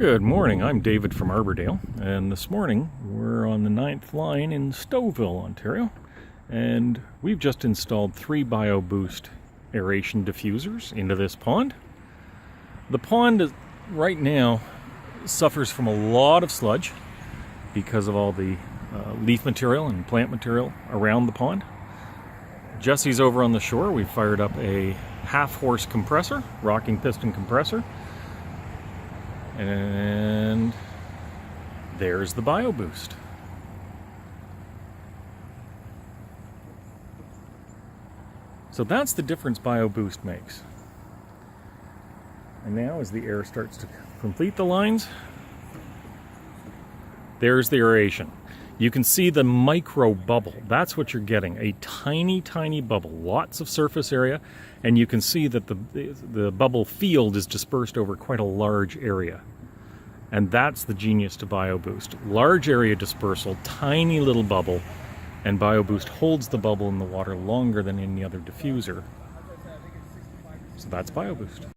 Good morning, I'm David from Arbordale, and this morning we're on the 9th line in Stouffville, Ontario, and we've just installed 3 BioBoost aeration diffusers into this pond. The pond right now suffers from a lot of sludge because of all the leaf material and plant material around the pond. Jesse's over on the shore. We fired up a half-horse compressor, rocking piston compressor, and there's the BioBoost. So that's the difference BioBoost makes. And now as the air starts to complete the lines, there's the aeration. You can see the micro bubble. That's what you're getting, a tiny, tiny bubble, lots of surface area, and you can see that the bubble field is dispersed over quite a large area. And that's the genius to BioBoost. Large area dispersal, tiny little bubble, and BioBoost holds the bubble in the water longer than any other diffuser. So that's BioBoost.